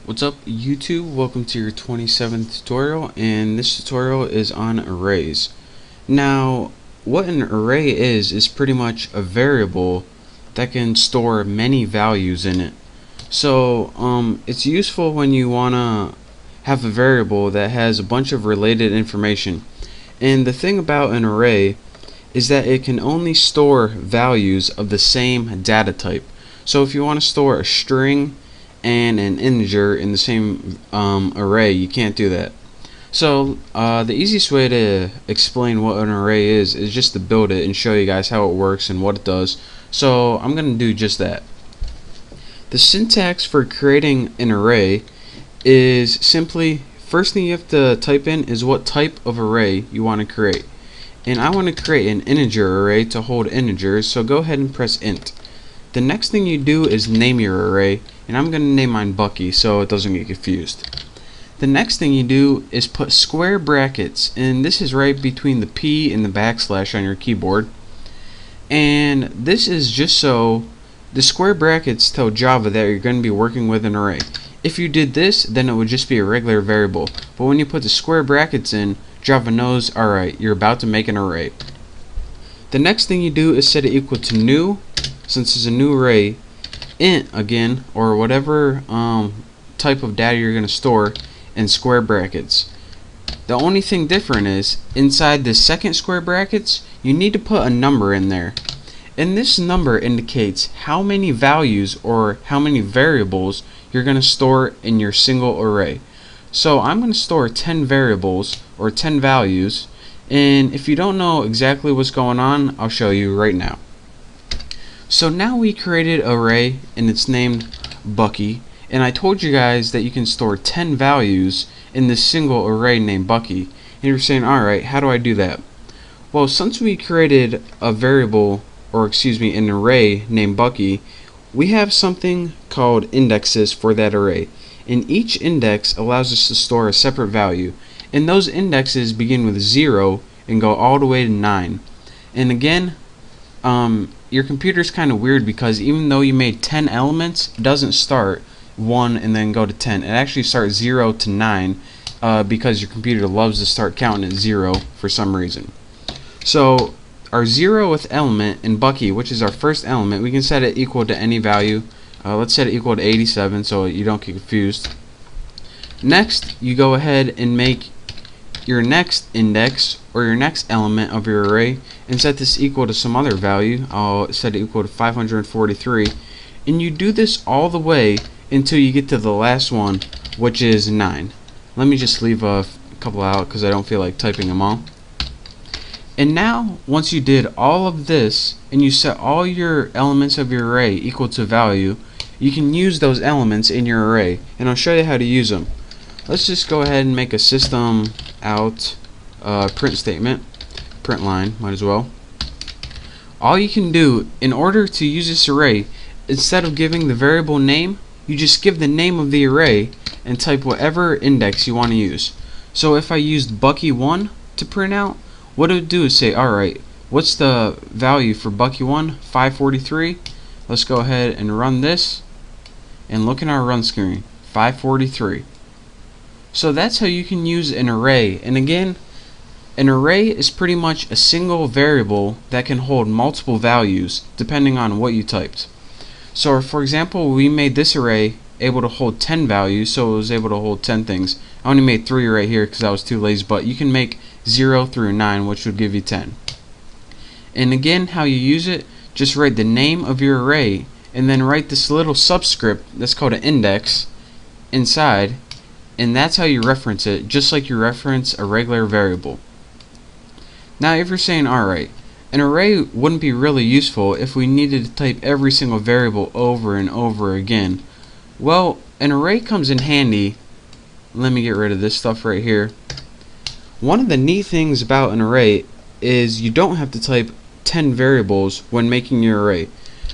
What's up YouTube? Welcome to your 27th tutorial, and this tutorial is on arrays. Now, what an array is pretty much a variable that can store many values in it. So it's useful when you wanna have a variable that has a bunch of related information. And the thing about an array is that it can only store values of the same data type. So if you want to store a string and an integer in the same array, you can't do that. So the easiest way to explain what an array is just to build it and show you guys how it works and what it does. So I'm going to do just that. The syntax for creating an array is simply, first thing you have to type in is what type of array you want to create. And I want to create an integer array to hold integers, so go ahead and press int. The next thing you do is name your array, and I'm going to name mine Bucky so it doesn't get confused. The next thing you do is put square brackets, and this is right between the P and the backslash on your keyboard. And this is just so the square brackets tell Java that you're going to be working with an array. If you did this, then it would just be a regular variable. But when you put the square brackets in, Java knows, alright, you're about to make an array. The next thing you do is set it equal to new, since it's a new array, int again, or whatever type of data you're going to store, and square brackets. The only thing different is, inside the second square brackets, you need to put a number in there. And this number indicates how many values or how many variables you're going to store in your single array. So I'm going to store 10 variables or 10 values, and if you don't know exactly what's going on, I'll show you right now. So now we created an array and it's named Bucky, and I told you guys that you can store 10 values in this single array named Bucky. And you're saying, alright, how do I do that? Well, since we created a variable, or excuse me, an array named Bucky, we have something called indexes for that array. And each index allows us to store a separate value. And those indexes begin with 0 and go all the way to 9. And again, your computer's kind of weird because even though you made 10 elements, it doesn't start 1 and then go to 10. It actually starts 0 to 9 because your computer loves to start counting at 0 for some reason. So our 0th element in Bucky, which is our first element, we can set it equal to any value. Let's set it equal to 87 so you don't get confused. Next, you go ahead and make your next index or your next element of your array and set this equal to some other value. I'll set it equal to 543, and you do this all the way until you get to the last one, which is 9. Let me just leave a couple out because I don't feel like typing them all. And now, once you did all of this and you set all your elements of your array equal to value, you can use those elements in your array, and I'll show you how to use them. Let's just go ahead and make a system out print statement, print line, might as well. All you can do in order to use this array, instead of giving the variable name, you just give the name of the array and type whatever index you want to use. So if I used Bucky1 to print out, what it would do is say, alright, what's the value for Bucky1? 543. Let's go ahead and run this, and look in our run screen, 543. So that's how you can use an array. And again, an array is pretty much a single variable that can hold multiple values depending on what you typed. So for example, we made this array able to hold 10 values, so it was able to hold 10 things. I only made 3 right here because I was too lazy, but you can make 0 through 9, which would give you 10. And again, how you use it, just write the name of your array and then write this little subscript that's called an index inside, and that's how you reference it, just like you reference a regular variable. Now if you're saying, alright, an array wouldn't be really useful if we needed to type every single variable over and over again. Well, an array comes in handy. Let me get rid of this stuff right here. One of the neat things about an array is you don't have to type 10 variables when making your array.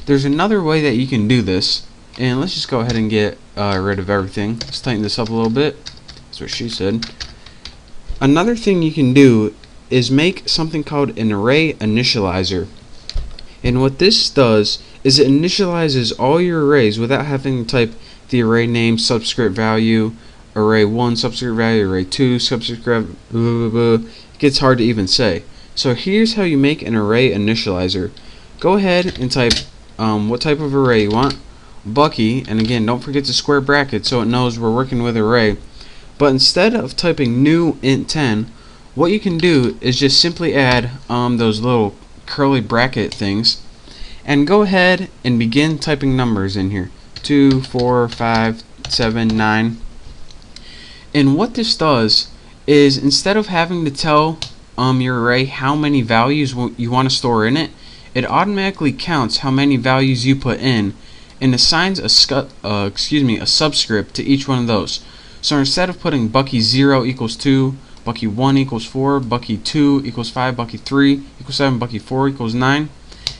There's another way that you can do this, and let's just go ahead and get rid of everything. Let's tighten this up a little bit. That's what she said. Another thing you can do is make something called an array initializer. And what this does is it initializes all your arrays without having to type the array name, subscript value, array 1 subscript value, array 2 subscript blah, blah, blah. It gets hard to even say. So here's how you make an array initializer. Go ahead and type what type of array you want, Bucky, and again don't forget to square bracket so it knows we're working with array. But instead of typing new int 10, what you can do is just simply add those little curly bracket things and go ahead and begin typing numbers in here. 2, 4, 5, 7, 9. And what this does is instead of having to tell your array how many values you want to store in it, it automatically counts how many values you put in and assigns a subscript to each one of those. So instead of putting Bucky 0 equals 2, Bucky 1 equals 4, Bucky 2 equals 5, Bucky 3 equals 7, Bucky 4 equals 9,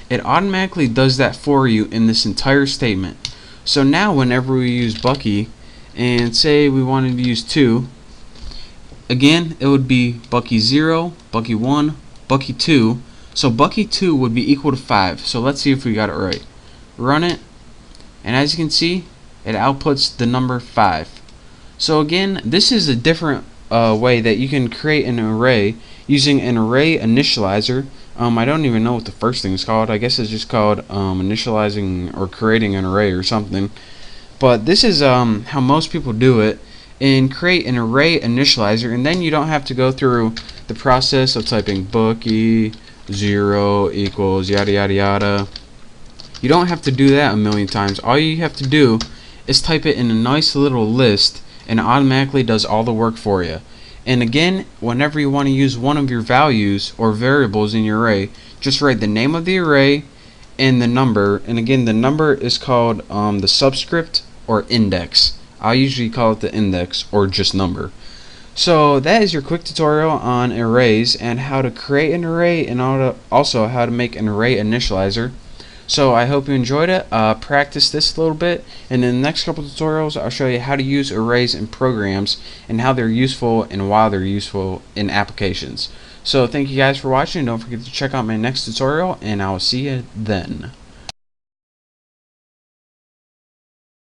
it automatically does that for you in this entire statement. So now whenever we use Bucky and say we wanted to use 2, again it would be Bucky 0, Bucky 1, Bucky 2. So Bucky 2 would be equal to 5. So let's see if we got it right. Run it, and as you can see, it outputs the number 5. So again, this is a different way that you can create an array using an array initializer. I don't even know what the first thing is called. I guess it's just called initializing or creating an array or something. But this is how most people do it, and create an array initializer, and then you don't have to go through the process of typing Bucky 0 equals yada yada yada. You don't have to do that a million times. All you have to do is type it in a nice little list, and it automatically does all the work for you. And again, whenever you want to use one of your values or variables in your array, just write the name of the array and the number. And again, the number is called the subscript or index. I usually call it the index or just number. So that is your quick tutorial on arrays and how to create an array, and also how to make an array initializer. So I hope you enjoyed it. Practice this a little bit, and in the next couple tutorials I'll show you how to use arrays in programs and how they're useful and why they're useful in applications. So thank you guys for watching. Don't forget to check out my next tutorial, and I will see you then.